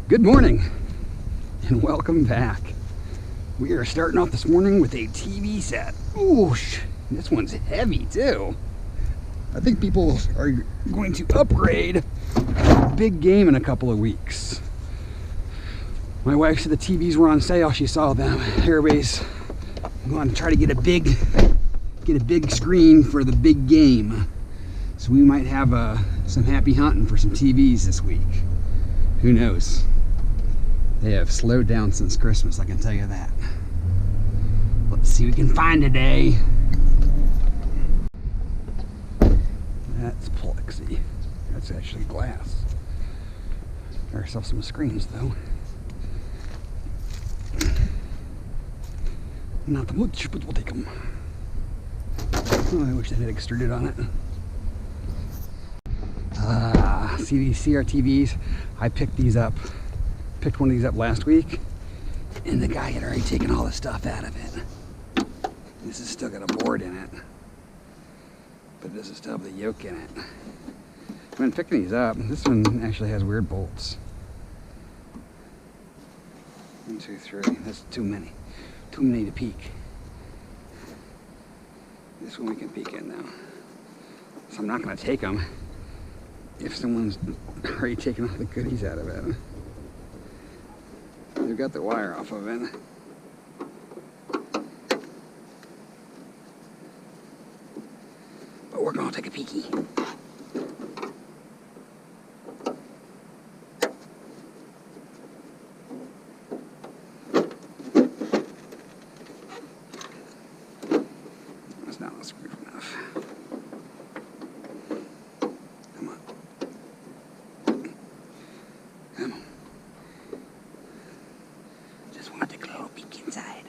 Good morning and welcome back. We are starting off this morning with a TV set. Ooh, this one's heavy too. I think people are going to upgrade big game in a couple of weeks. My wife said the TVs were on sale. She saw them. Everybody's going to try to get a big screen for the big game. So we might have some happy hunting for some TVs this week. Who knows? They have slowed down since Christmas, I can tell you that. Let's see what we can find today. That's plexi. That's actually glass. Got ourselves some screens though. Not the much, but we'll take them. Oh, I wish they had extruded on it. See these CRTVs? I picked these up. Picked one of these up last week, and the guy had already taken all the stuff out of it. This has still got a board in it, but this is still have the yoke in it. I've been picking these up. This one actually has weird bolts. 1, 2, 3. That's too many. Too many to peek. This one we can peek in now. So I'm not going to take them if someone's already taken all the goodies out of it. They've got the wire off of it. But we're going to take a peekie. That's not screwed enough. Come on. Come on. Just want to take a little peek inside.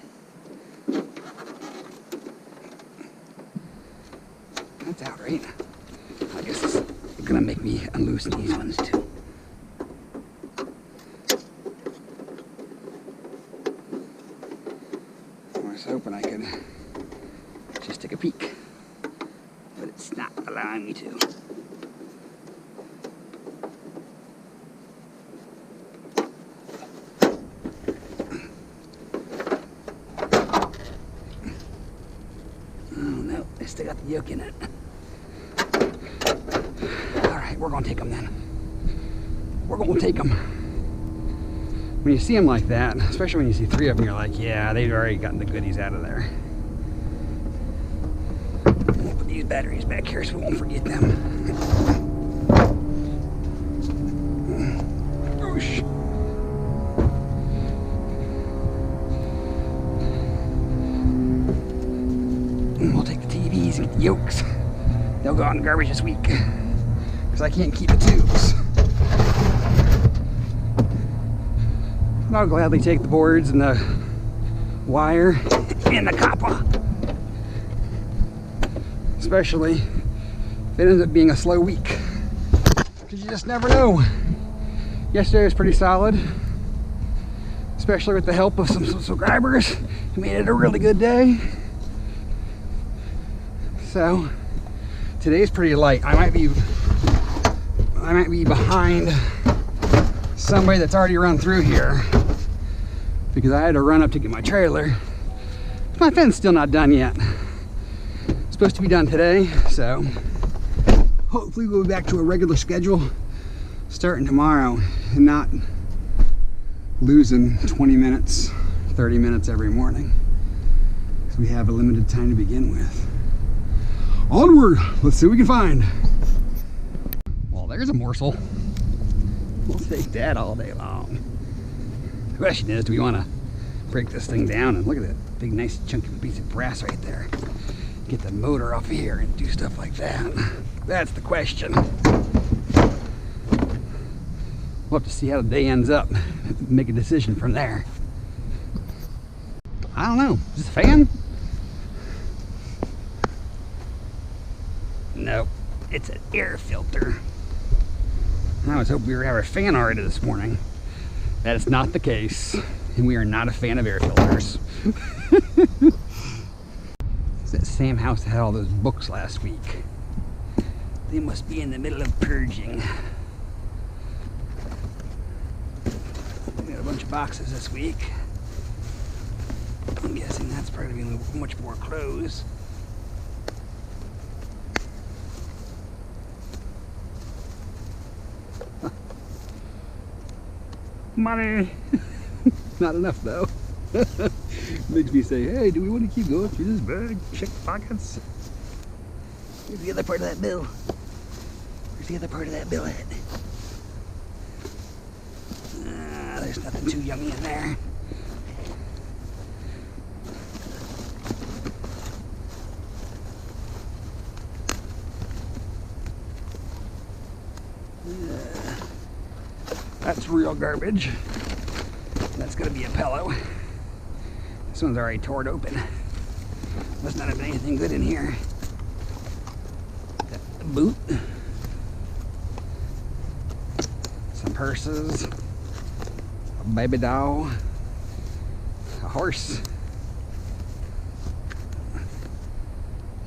That's out, right? I guess it's gonna make me unloosen these ones too. I was hoping I could just take a peek, but it's not allowing me to. Still got the yoke in it. Alright, we're gonna take them then. We're gonna take them. When you see them like that, especially when you see 3 of them, you're like, yeah, they've already gotten the goodies out of there. We'll put these batteries back here so we won't forget them. Oosh. We'll take the TVs and get the yokes. They'll go out in the garbage this week because I can't keep the tubes. And I'll gladly take the boards and the wire and the copper. Especially if it ends up being a slow week. Because you just never know. Yesterday was pretty solid. Especially with the help of some subscribers who made it a really good day. So today's pretty light. I might be behind somebody that's already run through here because I had to run up to get my trailer. My fence still not done yet. It's supposed to be done today, so hopefully we'll be back to a regular schedule starting tomorrow and not losing 20 minutes, 30 minutes every morning because we have a limited time to begin with. Onward! Let's see what we can find. Well, there's a morsel. We'll take that all day long. The question is, do we want to break this thing down? And look at that big, nice, chunky piece of brass right there. Get the motor off of here and do stuff like that. That's the question. We'll have to see how the day ends up. Make a decision from there. I don't know. Is this a fan? Nope, it's an air filter. I was hoping we were having a fan already this morning. That is not the case, and we are not a fan of air filters. It's that same house that had all those books last week. They must be in the middle of purging. We got a bunch of boxes this week. I'm guessing that's probably going to be much more clothes. Money! Not enough though. Makes me say, hey, do we want to keep going through this bag? Check the pockets. Where's the other part of that bill? Where's the other part of that bill at? There's nothing too yummy in there. That's real garbage. That's gonna be a pillow. This one's already torn open. Must not have been anything good in here. Got a boot. Some purses. A baby doll. A horse.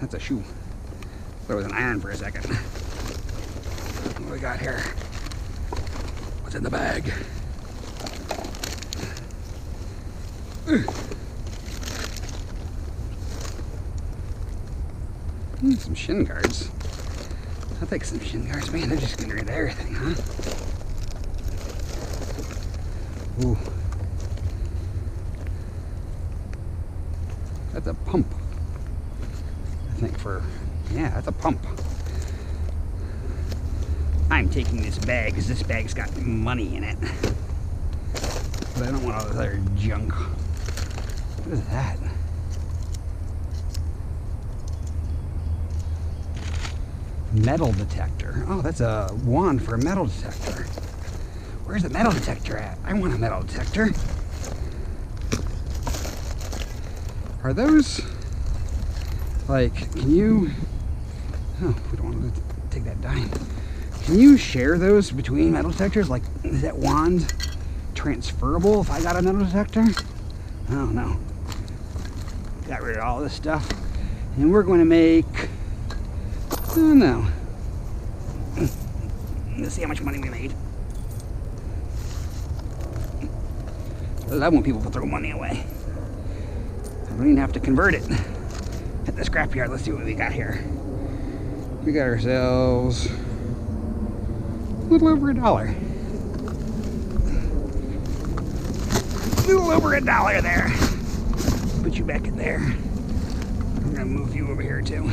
That's a shoe. There was an iron for a second. What do we got here? What's in the bag? Some shin guards. I'll take some shin guards. Man, they're just getting rid of everything, huh? Ooh. That's a pump. I think yeah, that's a pump. I'm taking this bag because this bag's got money in it. But I don't want all this other junk. What is that? Metal detector. Oh, that's a wand for a metal detector. Where's the metal detector at? I want a metal detector. Are those, like, can you, oh, we don't want to take that dime. Can you share those between metal detectors? Like, is that wand transferable if I got a metal detector? I don't know. Got rid of all this stuff. And we're going to make, oh no. Let's see how much money we made. I love when people throw money away. I don't even have to convert it. At the scrapyard, let's see what we got here. We got ourselves a little over $1. A little over $1 there. Put you back in there. I'm gonna move you over here too.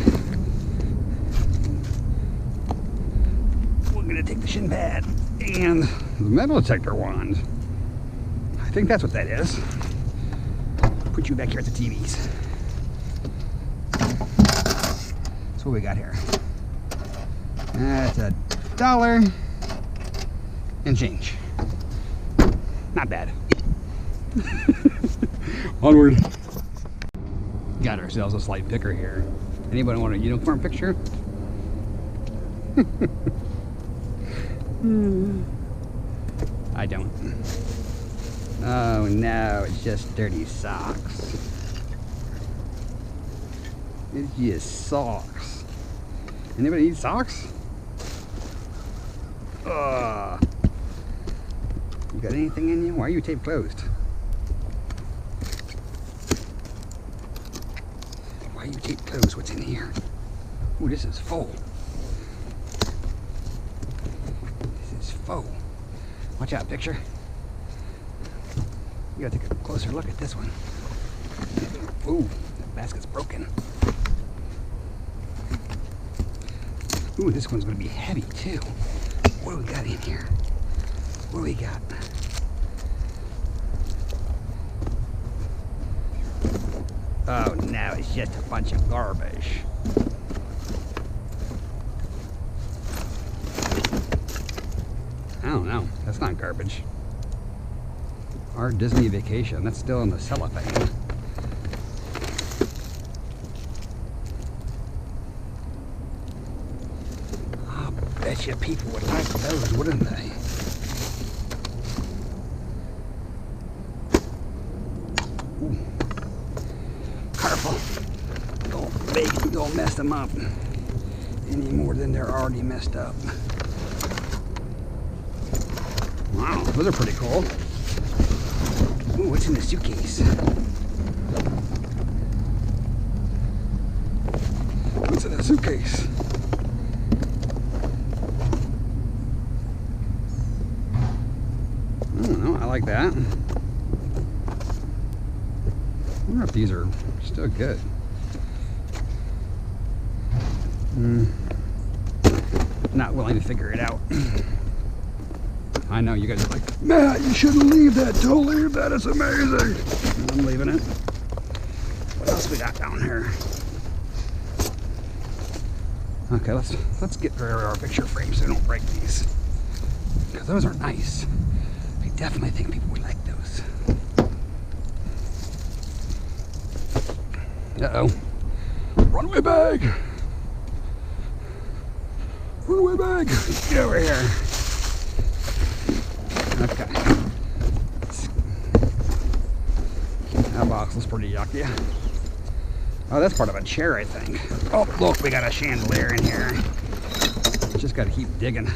We're gonna take the shin pad and the metal detector wand. I think that's what that is. Put you back here at the TVs. That's what we got here. That's $1 and change. Not bad. Onward. Got ourselves a slight picker here. Anybody want a uniform picture? I don't. Oh no, it's just dirty socks. It's just socks. Anybody eat socks? Ugh. You got anything in you? Why are you taped closed? Why are you taped closed? What's in here? Ooh, this is full. This is full. Watch out, picture. You gotta take a closer look at this one. Ooh, the basket's broken. Ooh, this one's gonna be heavy too. What do we got in here? What do we got? Oh, now it's just a bunch of garbage. I don't know. That's not garbage. Our Disney vacation. That's still in the cellophane. I bet you people would like those, wouldn't they? Ooh. Careful. Don't mess them up any more than they're already messed up. Wow, those are pretty cool. Ooh, what's in the suitcase? What's in the suitcase? I don't know, I like that. I wonder if these are still good. Not willing to figure it out. I know you guys are like, Matt, you shouldn't leave that. Don't leave that. It's amazing. I'm leaving it. What else we got down here? Okay, let's get rid of our picture frames so we don't break these, because those are nice. I definitely think people would like those. Uh-oh. Runaway bag! Runaway bag! Get over here. Okay. That box looks pretty yucky. Oh, that's part of a chair, I think. Oh, look, we got a chandelier in here. Just gotta keep digging.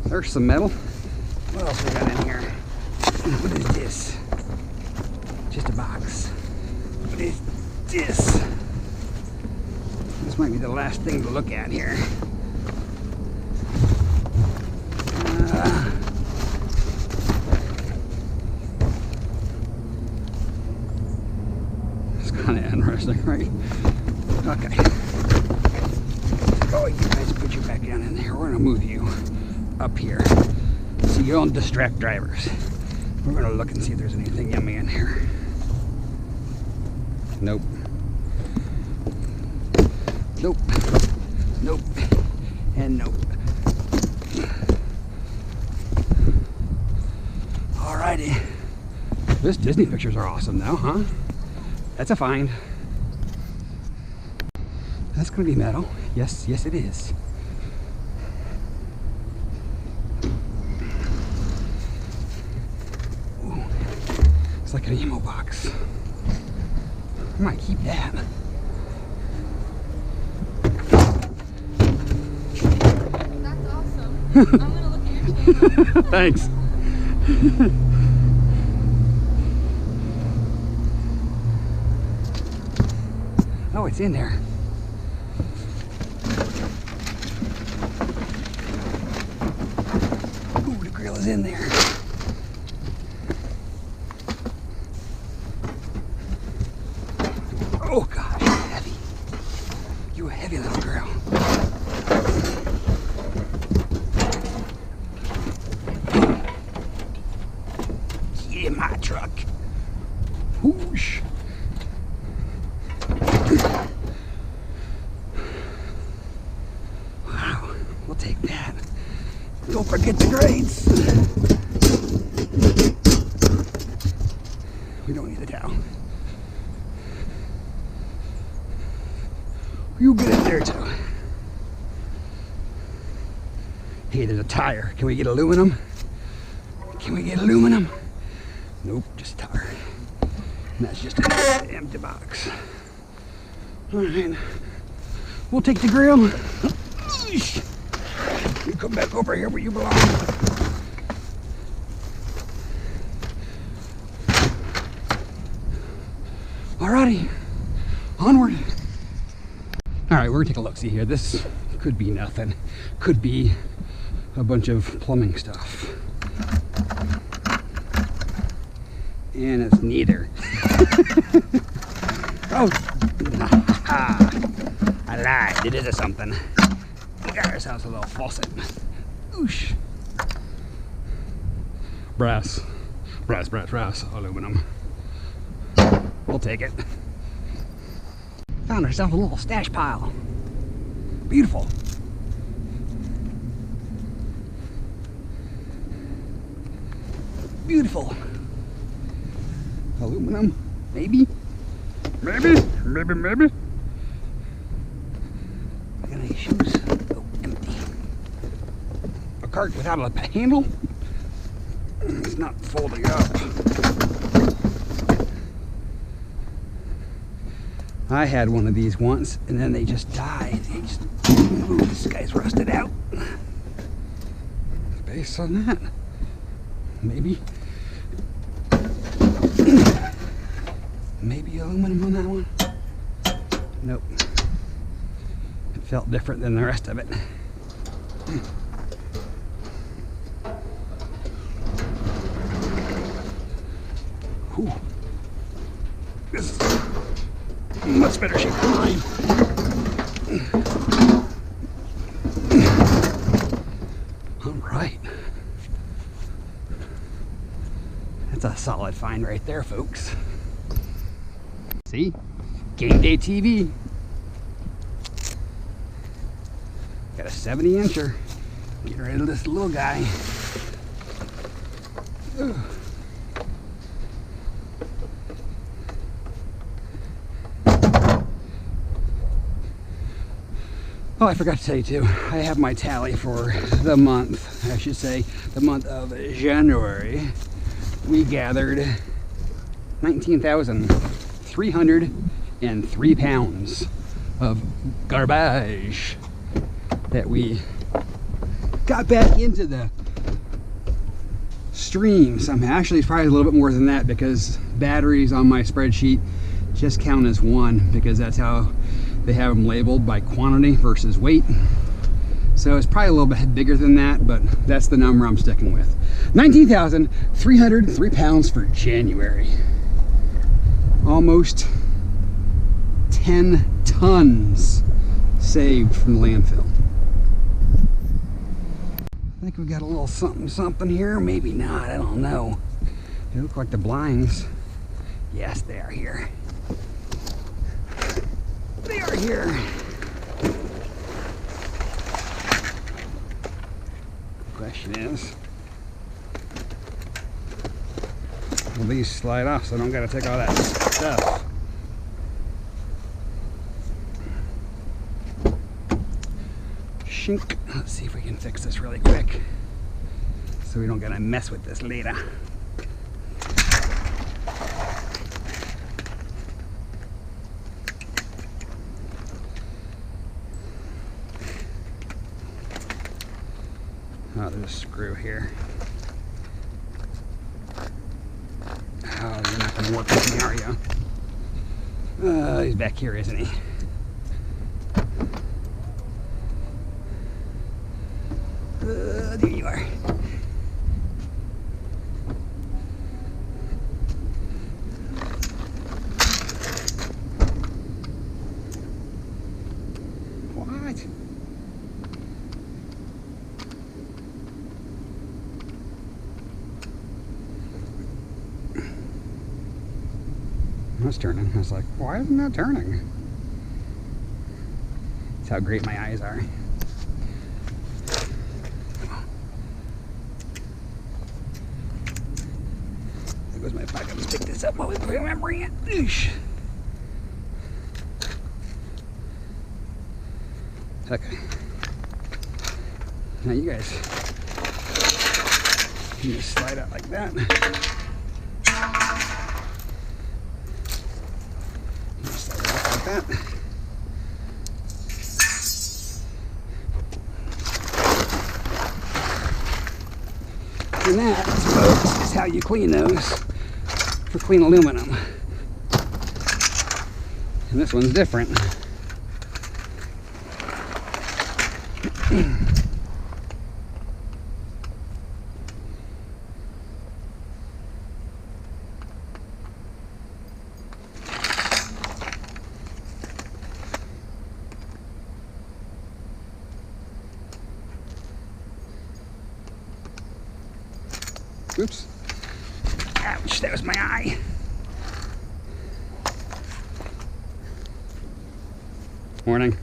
There's some metal. What else we got in here? What is this? Just a box. What is this? This might be the last thing to look at here. It's kind of interesting, right? Okay. Oh, you guys put you back down in there. We're gonna move you up here so you don't distract drivers. We're gonna look and see if there's anything yummy in here. Nope. Nope. Nope. And nope. Alrighty. This Disney pictures are awesome though, huh? That's a find. That's gonna be metal. Yes, yes it is. Ooh. It's like an emo box. I might keep that. That's awesome. I'm gonna look at your channel. Thanks. Oh, it's in there. Ooh, the grill is in there. Oh gosh, you're heavy. You a heavy little girl. Get in my truck. Whoosh. Wow, we'll take that. Don't forget the grades. We don't need the towel. You get in there too. Hey, there's a tire. Can we get aluminum? Can we get aluminum? Nope, just tire. And that's just an empty box. Alright. We'll take the grill. You come back over here where you belong. Alrighty. Onward. Alright, we're gonna take a look. See here. This could be nothing. Could be a bunch of plumbing stuff. And it's neither. Oh, I lied. It is a something. We got ourselves a little faucet. Oosh. Brass. Brass, brass, brass. Aluminum. We'll take it. Found ourselves a little stash pile. Beautiful. Beautiful. Aluminum, maybe? Maybe? Maybe, maybe? Got any shoes? Oh, empty. A cart without a handle? It's not folding up. I had one of these once, and then they just died. They just, ooh, this guy's rusted out. Based on that, maybe Maybe aluminum on that one. Nope. It felt different than the rest of it. Ooh. This is much better shape than mine. All right. That's a solid find right there, folks. See? Game day TV. Got a 70-incher. Get rid of this little guy. Ugh. Oh, I forgot to tell you too, I have my tally for the month, I should say, the month of January. We gathered 19,303 pounds of garbage that we got back into the stream somehow. Actually, it's probably a little bit more than that because batteries on my spreadsheet just count as one because that's how they have them labeled by quantity versus weight. So it's probably a little bit bigger than that, but that's the number I'm sticking with. 19,303 pounds for January. Almost 10 tons saved from the landfill. I think we got a little something here. Maybe not, I don't know. They look like the blinds. Yes, they are here. They are here. The question is, will these slide off so I don't gotta take all that stuff? Shink. Let's see if we can fix this really quick so we don't gotta mess with this later. Oh, there's a screw here. Oh, you're not going to work with me, are you? He's back here, isn't he? There you are. What? That's turning. I was like, why isn't that turning? That's how great my eyes are. There goes my pocket. Let's pick this up while we're remembering it. Oosh. Okay. Now you guys can just slide out like that. Slide it out like that. And that, folks, is how you clean those for clean aluminum. And this one's different. Oops. Ouch, that was my eye. Morning.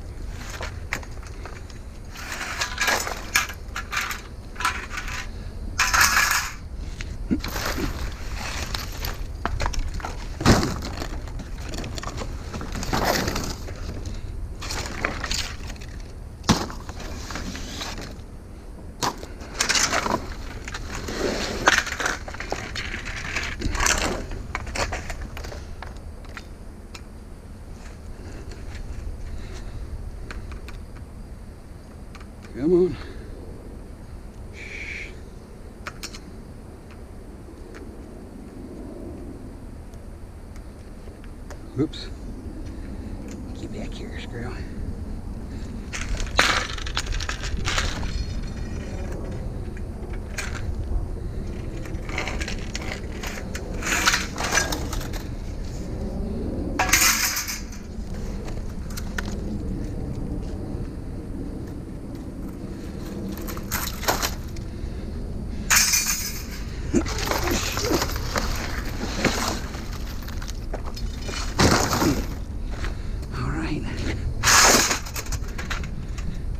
Oops. Get back here, screw.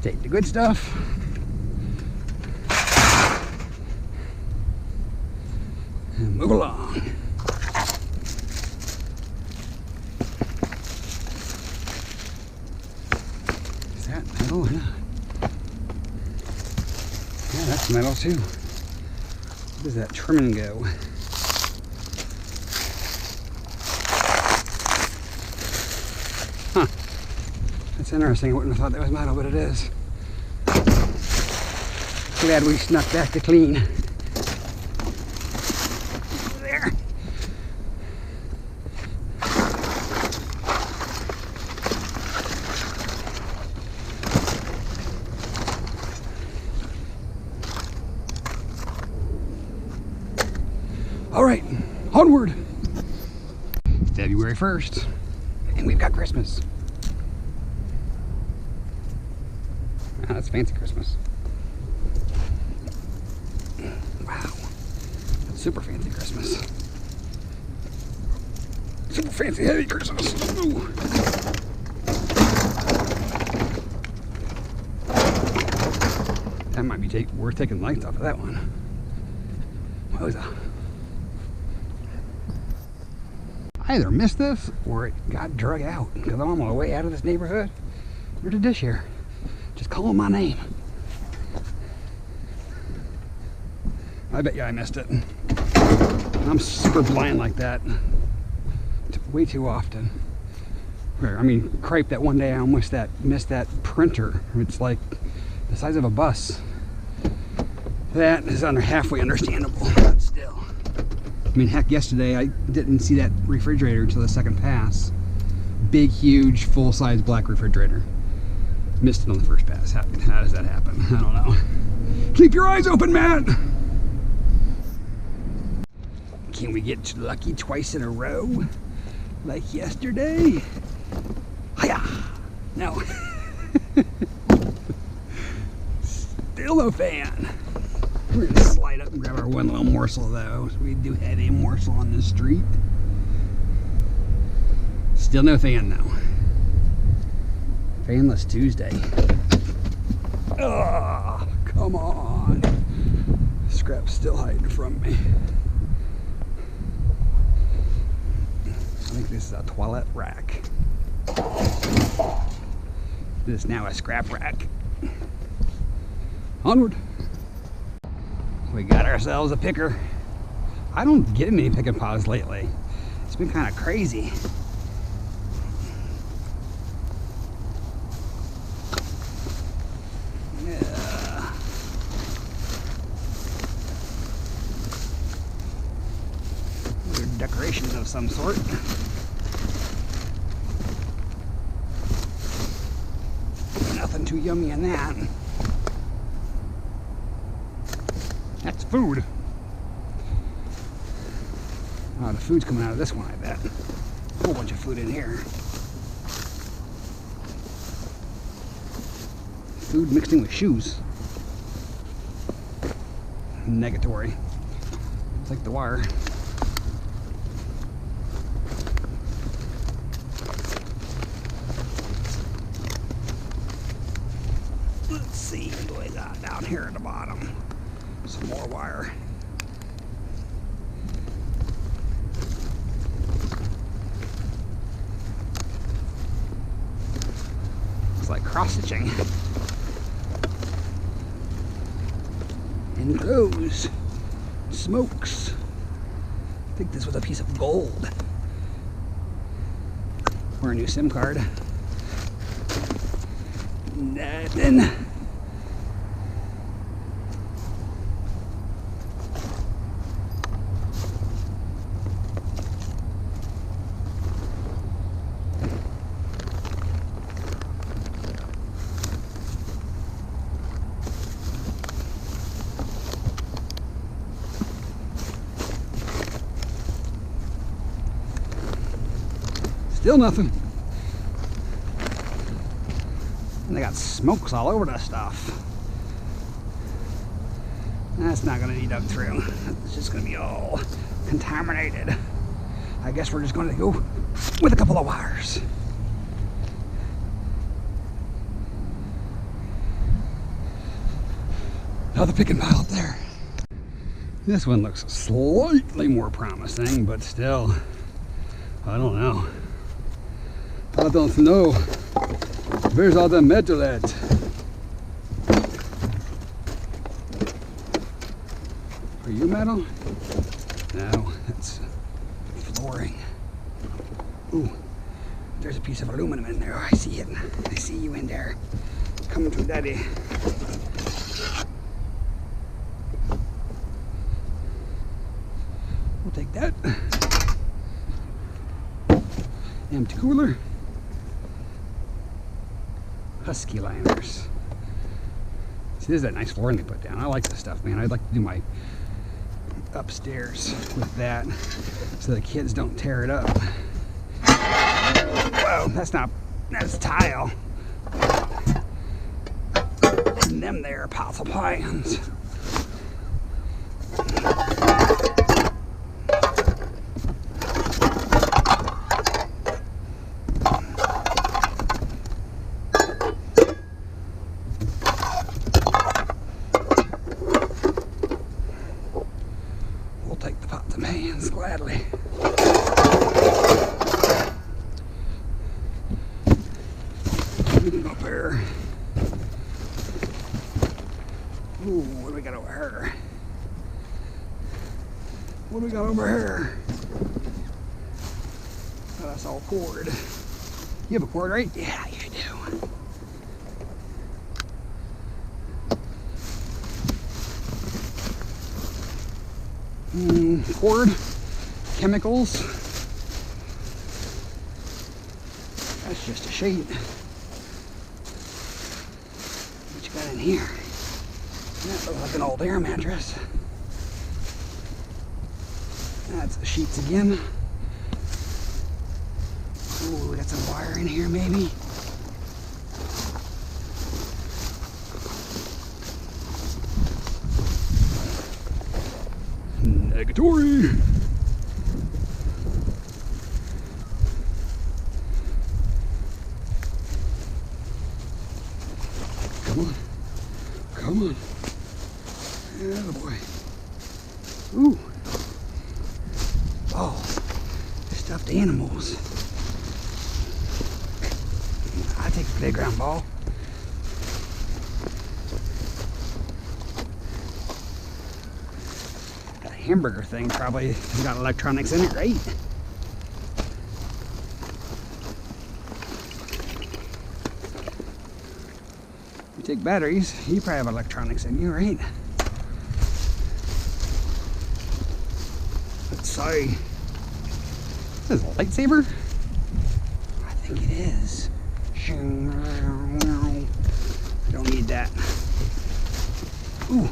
Take the good stuff. And move along. Is that metal? Yeah. Yeah, that's metal too. Where does that trimming go? Huh. That's interesting. I wouldn't have thought that was metal, but it is. Glad we snuck back to clean. There. All right, onward. February 1st, and we've got Christmas. Oh, that's fancy Christmas. Wow. That's super fancy Christmas. Super fancy heavy Christmas. Ooh. That might be worth taking the lights off of that one. What was that? I either missed this or it got drug out because I'm on my way out of this neighborhood. There's a dish here. Just calling my name. I bet you I missed it. I'm super blind like that. Way too often. I mean, cripe, that one day I almost missed that printer. It's like the size of a bus. That is halfway understandable, but still. I mean, heck, yesterday I didn't see that refrigerator until the second pass. Big, huge, full-size black refrigerator. Missed it on the first pass. How does that happen? I don't know. Keep your eyes open, Matt! Can we get lucky twice in a row? Like yesterday? Hiya! No. Still no fan. We're gonna slide up and grab our one little morsel though. So we do have a morsel on this street. Still no fan though. Fanless Tuesday. Ugh, come on. Scrap's still hiding from me. I think this is a toilet rack. This is now a scrap rack. Onward. We got ourselves a picker. I don't get any picking pods lately. It's been kind of crazy. Yeah. Weird decorations of some sort. Nothing too yummy in that. That's food. Oh, the food's coming out of this one, I bet. A whole bunch of food in here. Food mixed in with shoes. Negatory. It's like the wire. Let's see what we got down here at the bottom. Some more wire. It's like cross-stitching. Enclose. Smokes. I think this was a piece of gold. Or a new SIM card. Nothing. Still nothing. And they got smokes all over the stuff. That's not gonna be dug through. It's just gonna be all contaminated. I guess we're just gonna go with a couple of wires. Another picking pile up there. This one looks slightly more promising, but still, I don't know. I don't know. Where's all the metal at? Are you metal? No, that's flooring. Ooh, there's a piece of aluminum in there. Oh, I see it. I see you in there. Come to daddy. We'll take that. Empty cooler. Husky liners. See, this is that nice flooring they put down. I like this stuff, man. I'd like to do my upstairs with that so the kids don't tear it up. Whoa, that's tile. And them there are pothole pans. Gladly. Up there. Ooh, what do we got over here? What do we got over here? Oh, that's all cord. You have a cord, right? Yeah, you do. Cord. Chemicals. That's just a sheet. What you got in here? That looks like an old air mattress. That's the sheets again. Ooh, we got some wire in here maybe. Negatory. Come on. Yeah, boy. Ooh. Oh, stuffed animals. I take a playground ball. That hamburger thing probably has got electronics in it, right? Take batteries, you probably have electronics in you, right? Let's see. Is this a lightsaber? I think it is. Don't need that. Ooh.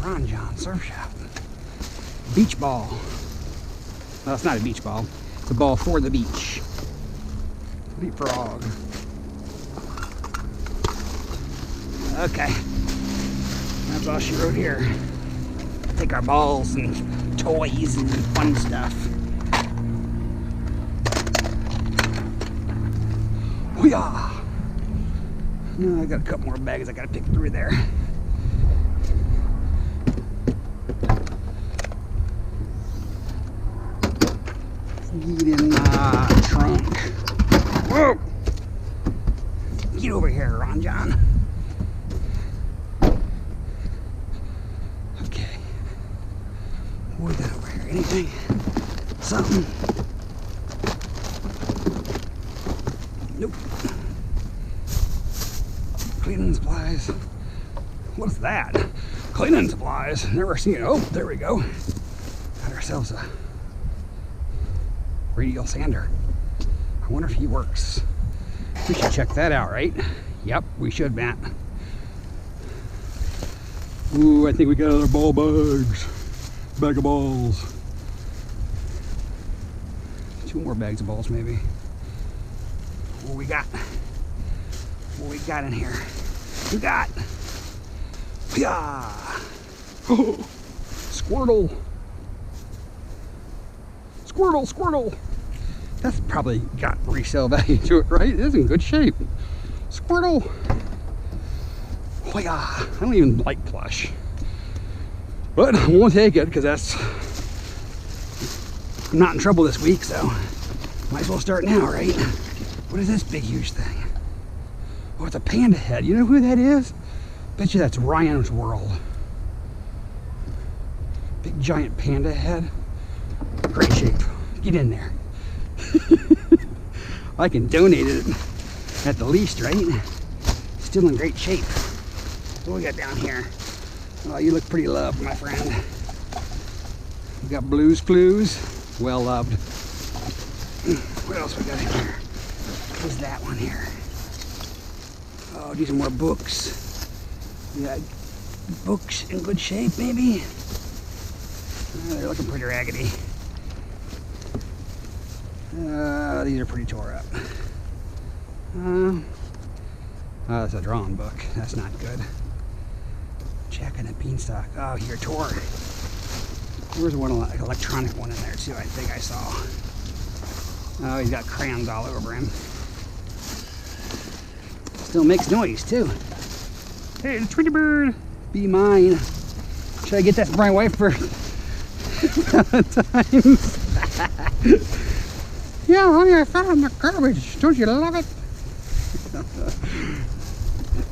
Ron John Surf Shop. Beach ball. Well, it's not a beach ball. It's a ball for the beach. Leapfrog. Okay, that's all she wrote here. Take our balls and toys and fun stuff. Oh yeah! No, I got a couple more bags I gotta pick through there. Get in the trunk. Whoa! Get over here, Ron John. What we got over here? Anything? Something? Nope. Cleaning supplies. What's that? Cleaning supplies. Never seen it. Oh, there we go. Got ourselves a radial sander. I wonder if he works. We should check that out, right? Yep, we should, Matt. Ooh, I think we got other ball bags. Bag of balls. 2 more bags of balls maybe. What we got? What we got in here? We got, yeah, oh, Squirtle. Squirtle, Squirtle. That's probably got resale value to it, right? It is in good shape. Squirtle. Oh yeah, I don't even like plush, but I won't take it because I'm not in trouble this week, so might as well start now, right? What is this big huge thing? Oh, it's a panda head. You know who that is? Bet you that's Ryan's World. Big giant panda head. Great shape. Get in there. I can donate it at the least, right? Still in great shape. What we got down here? Oh, you look pretty loved, my friend. We got Blues Clues. Well loved. What else we got in here? What's that one here? Oh, these are more books. We got books in good shape, maybe? Oh, they're looking pretty raggedy. These are pretty tore up. Oh, that's a drawn book. That's not good. Jack and the Beanstalk. Oh, here, tore. There was one like electronic one in there too, I think I saw. Oh, he's got crayons all over him. Still makes noise too. Hey, the Tweety Bird, be mine. Should I get that for my wife for Valentine's? Yeah, honey, I found it in the garbage. Don't you love it?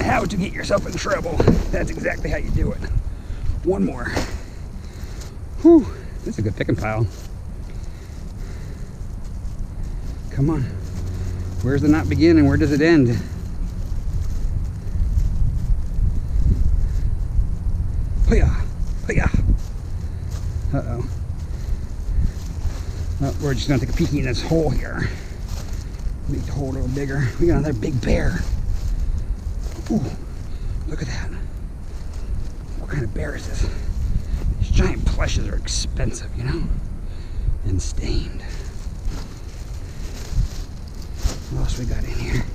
How to get yourself in trouble. That's exactly how you do it. One more. Whew, this is a good picking pile. Come on. Where does the knot begin and where does it end? Hoo-yah! Hoo-yah! Uh-oh. Well, we're just going to take a peeky in this hole here. Make the hole a little bigger. We got another big bear. Ooh, look at that. What kind of bear is this? These giant plushes are expensive, you know? And stained. What else we got in here?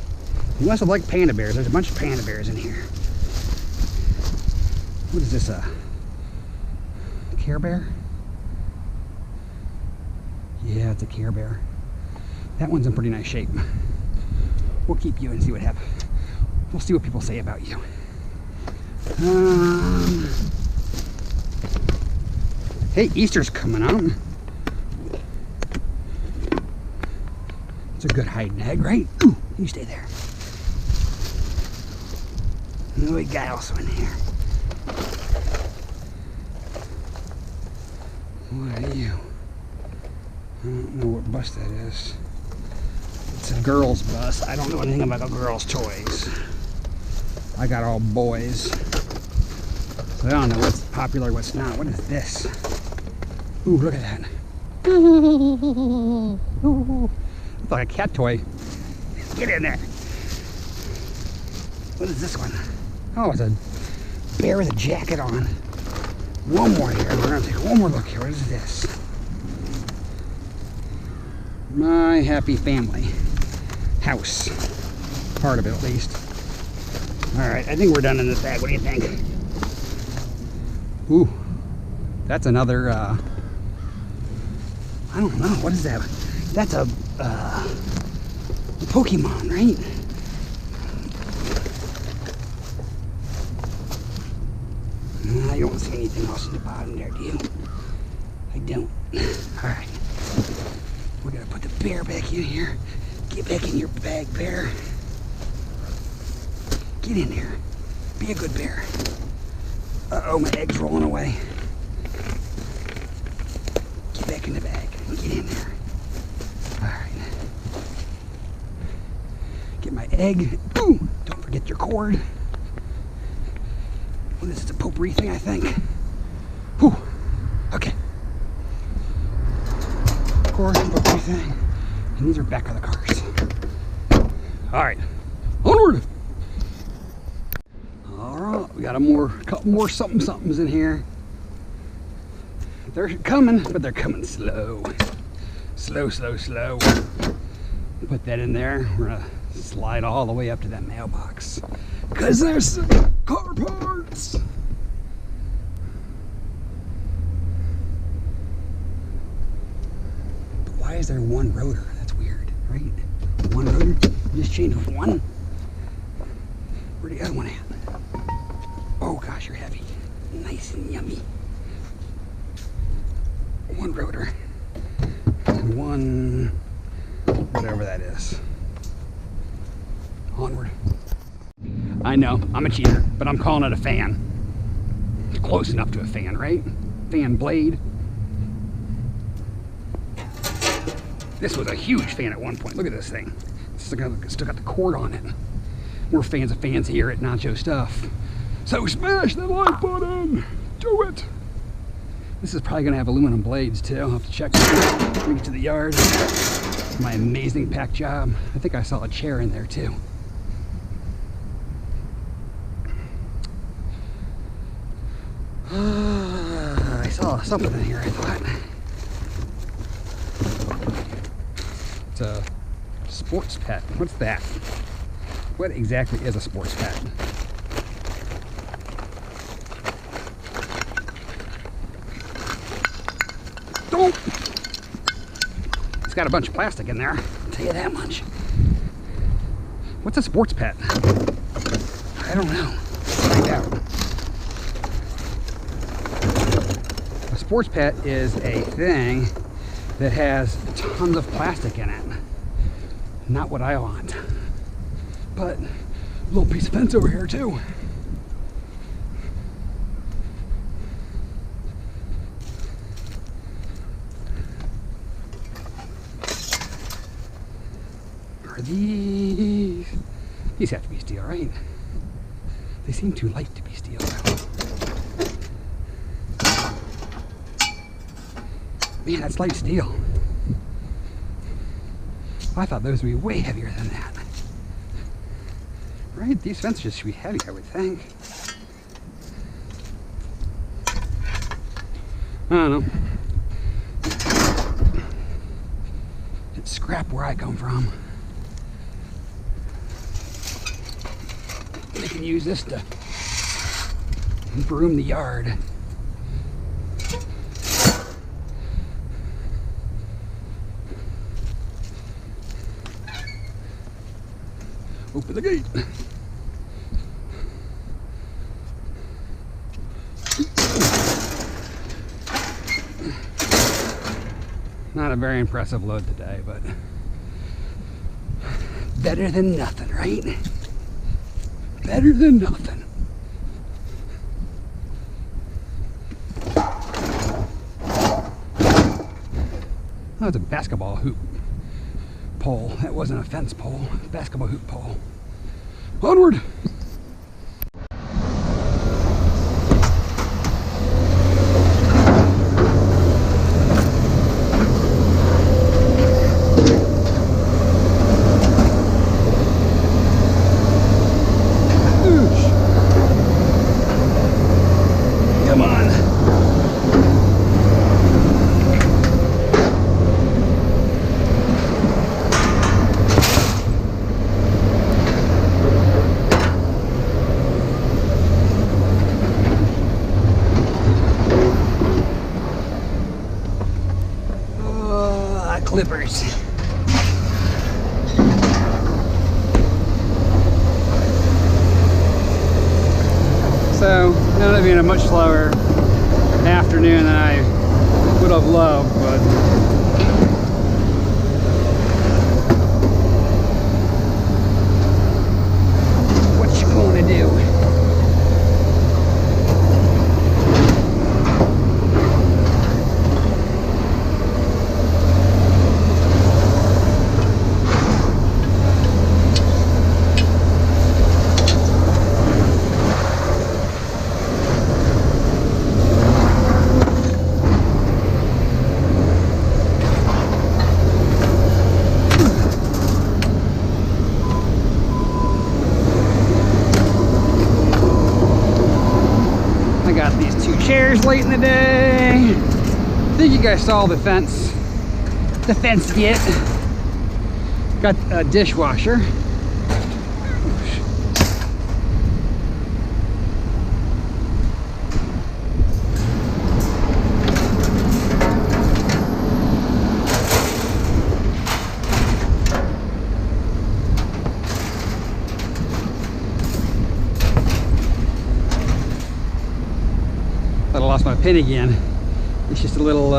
You must have liked panda bears. There's a bunch of panda bears in here. What is this, Care Bear? Yeah, it's a Care Bear. That one's in pretty nice shape. We'll keep you and see what happens. We'll see what people say about you. Hey, Easter's coming up. It's a good hiding egg, right? Ooh, you stay there. What do we got also in here? What are you? I don't know what bus that is. It's a girl's bus. I don't know anything about the girls' toys. I got all boys. So I don't know what's popular, what's not. What is this? Ooh, look at that. It's like a cat toy. Get in there. What is this one? Oh, it's a bear with a jacket on. One more here. We're going to take one more look here. What is this? My Happy Family house. Part of it, at least. Alright, I think we're done in this bag. What do you think? Ooh. That's another, I don't know. What is that? That's a Pokemon, right? I don't see anything else in the bottom there, do you? I don't. Alright. We're gonna put the bear back in here. Get back in your bag, bear. Get in there. Be a good bear. Uh-oh, my egg's rolling away. Get back in the bag. Get in there. Alright. Get my egg. Boom! Don't forget your cord. Well, this is a potpourri thing, I think. Whew. Okay. Cord, potpourri thing. And these are back of the cars. Alright. Onward! Alright, we got a couple more somethings in here. They're coming, but they're coming slow. Slow, slow, slow. Put that in there. We're gonna slide all the way up to that mailbox. Cause there's some car parts. But why is there one rotor? That's weird, right? One rotor? You just change one? Where'd the other one at? Oh gosh, you're heavy. Nice and yummy. One rotor. And one, whatever that is. Onward. I know, I'm a cheater, but I'm calling it a fan. It's close enough to a fan, right? Fan blade. This was a huge fan at one point. Look at this thing. It's still got the cord on it. We're fans of fans here at Nacho Stuff. So smash that like button! Do it! This is probably gonna have aluminum blades too. I'll have to check bring it to the yard. My amazing pack job. I think I saw a chair in there too. I saw something in here, I thought. It's a sports pet. What's that? What exactly is a sports pet? Don't! It's got a bunch of plastic in there, I'll tell you that much. What's a sports pet? I don't know. Let's find out. A sports pet is a thing that has tons of plastic in it. Not what I want. But a little piece of fence over here too. Are these have to be steel, right? They seem too light to be steel. Man, that's light steel. I thought those would be way heavier than that. Right? These fences should be heavy, I would think. I don't know. It's scrap where I come from. They can use this to broom the yard. Open the gate. Not a very impressive load today, but better than nothing, right? Better than nothing. That was a basketball hoop pole. That wasn't a fence pole. Basketball hoop pole. Onward! Come on. Clippers. So, ended up being a much slower afternoon than I would have loved, but what you gonna do? Chairs late in the day. I think you guys saw the fence the fence get. Got a dishwasher. I lost my pin again. It's just a little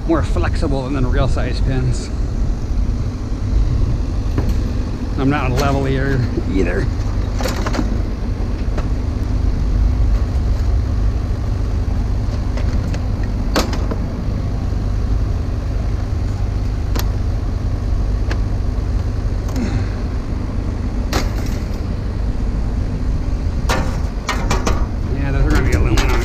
more flexible than the real size pins. I'm not on a level here either. Yeah, those are going to be aluminum.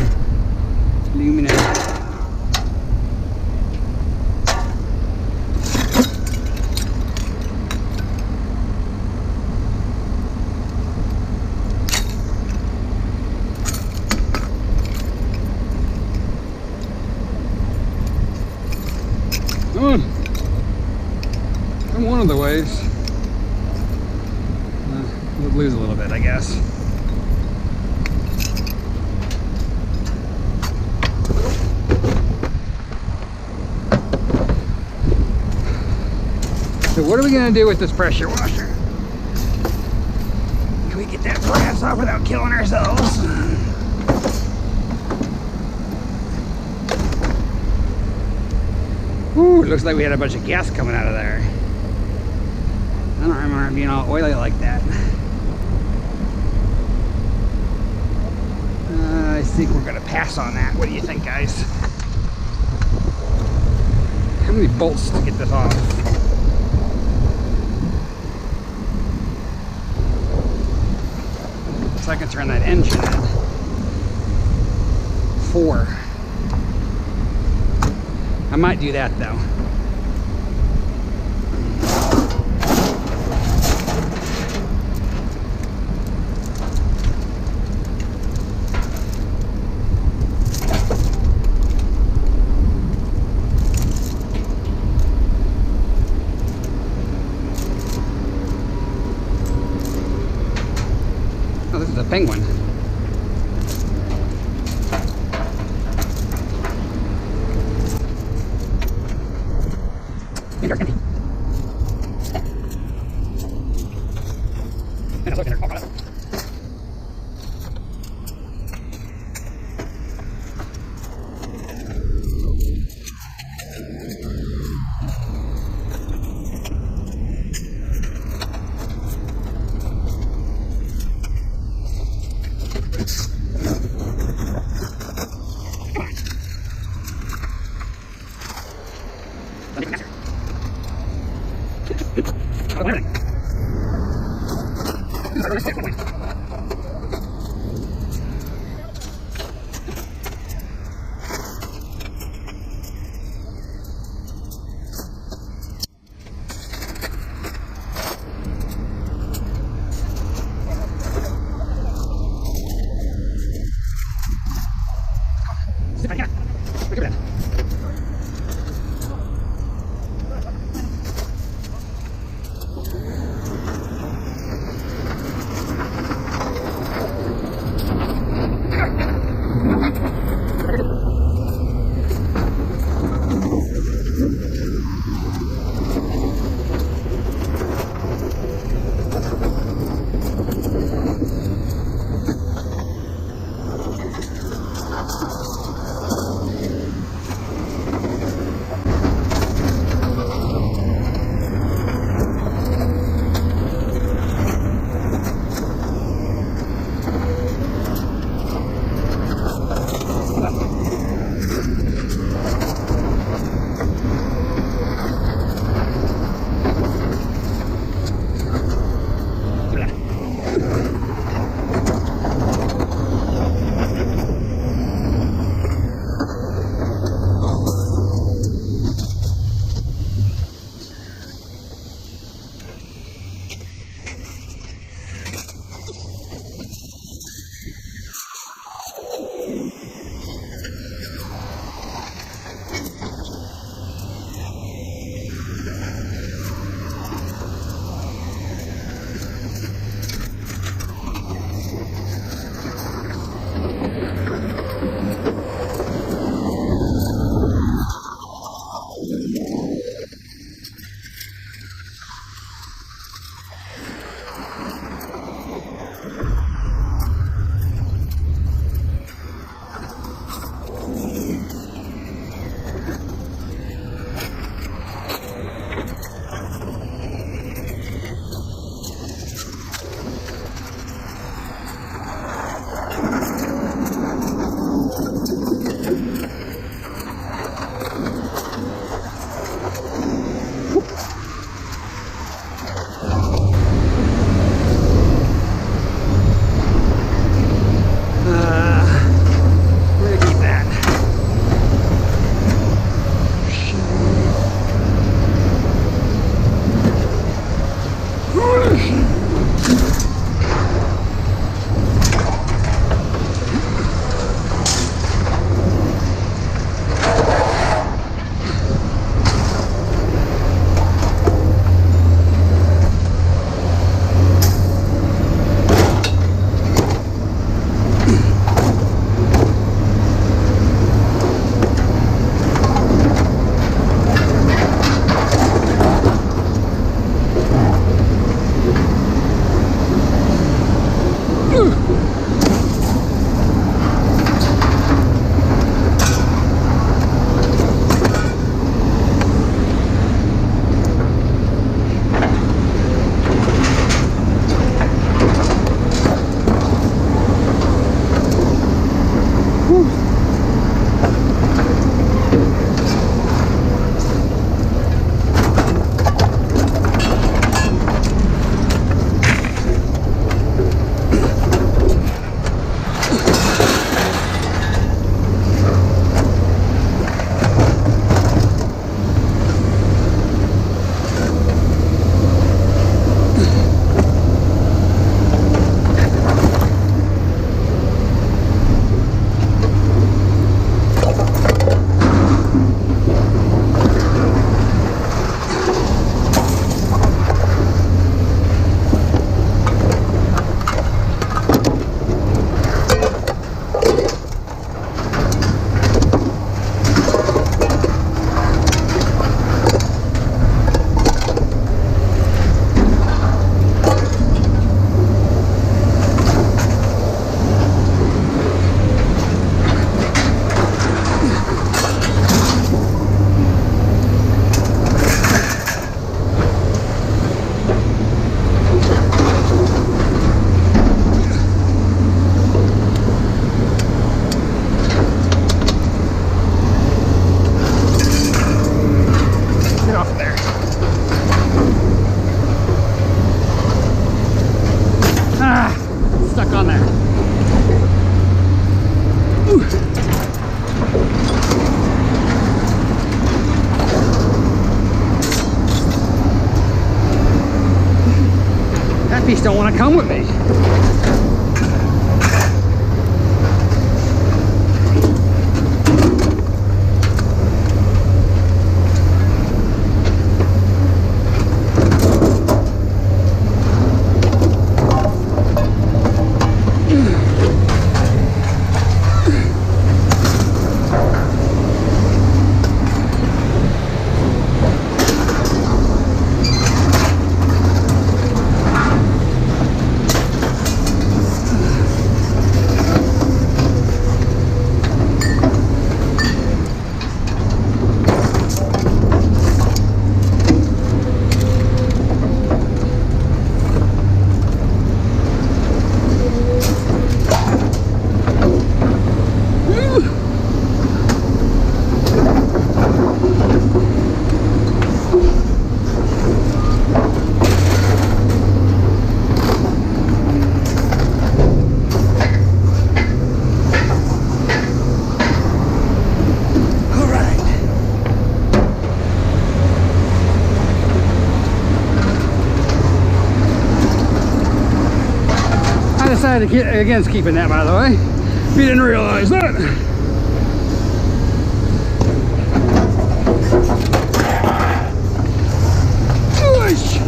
Come one of the ways. We'll lose a little bit, I guess. So what are we going to do with this pressure washer? Can we get that brass off without killing ourselves? Ooh, it looks like we had a bunch of gas coming out of there. I don't remember it being all oily like that. I think we're going to pass on that. What do you think, guys? How many bolts to get this off? So I can turn that engine in. 4. I might do that though. Oh, this is a penguin. Nappies don't want to come with me. I decided against keeping that, by the way, if you didn't realize that. Push.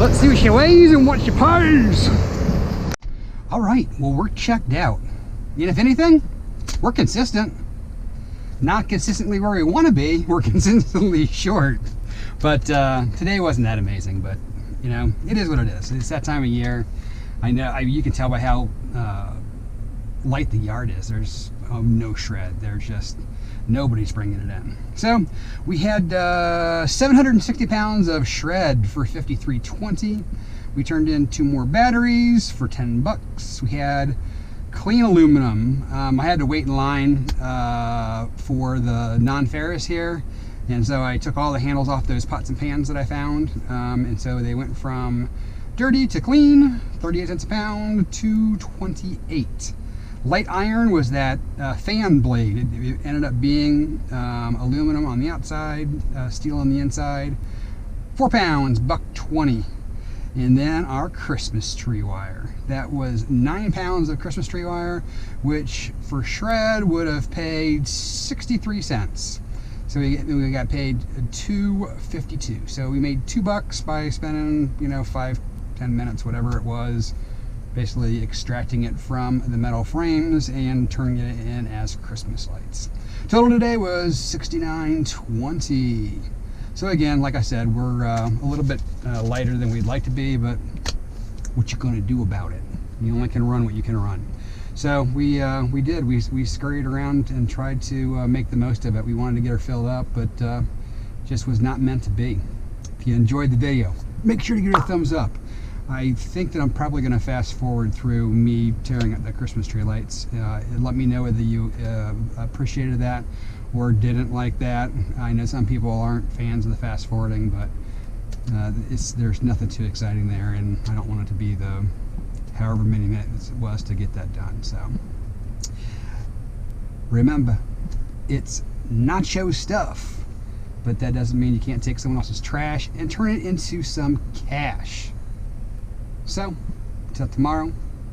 Let's see what she weighs and what she pays. All right, well, we're checked out. And if anything, we're consistent. Not consistently where we want to be, we're consistently short. But today wasn't that amazing, but you know, it is what it is. It's that time of year. I know, you can tell by how light the yard is. There's no shred. There's just, nobody's bringing it in. So we had 760 pounds of shred for $53.20. We turned in 2 more batteries for 10 bucks. We had clean aluminum. I had to wait in line for the non-ferrous here, and so I took all the handles off those pots and pans that I found, and so they went from dirty to clean, 38 cents a pound, to $2.28. Light iron was that fan blade. It ended up being aluminum on the outside, steel on the inside. 4 pounds, $1.20. And then our Christmas tree wire. That was 9 pounds of Christmas tree wire, which for shred would have paid 63 cents. So we got paid $2.52. So we made $2 by spending, you know, 5-10 minutes, whatever it was, basically extracting it from the metal frames and turning it in as Christmas lights. Total today was $69.20. So again, like I said, we're a little bit lighter than we'd like to be, but what you gonna do about it? You only can run what you can run. So we did. We scurried around and tried to make the most of it. We wanted to get her filled up, but just was not meant to be. If you enjoyed the video, make sure to give it a thumbs up. I think that I'm probably going to fast forward through me tearing up the Christmas tree lights. Let me know whether you appreciated that or didn't like that. I know some people aren't fans of the fast forwarding, but there's nothing too exciting there, and I don't want it to be the however many minutes it was to get that done. So remember, it's Nacho Stuff, but that doesn't mean you can't take someone else's trash and turn it into some cash. So until tomorrow,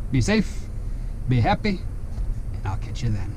be safe, be happy, and I'll catch you then.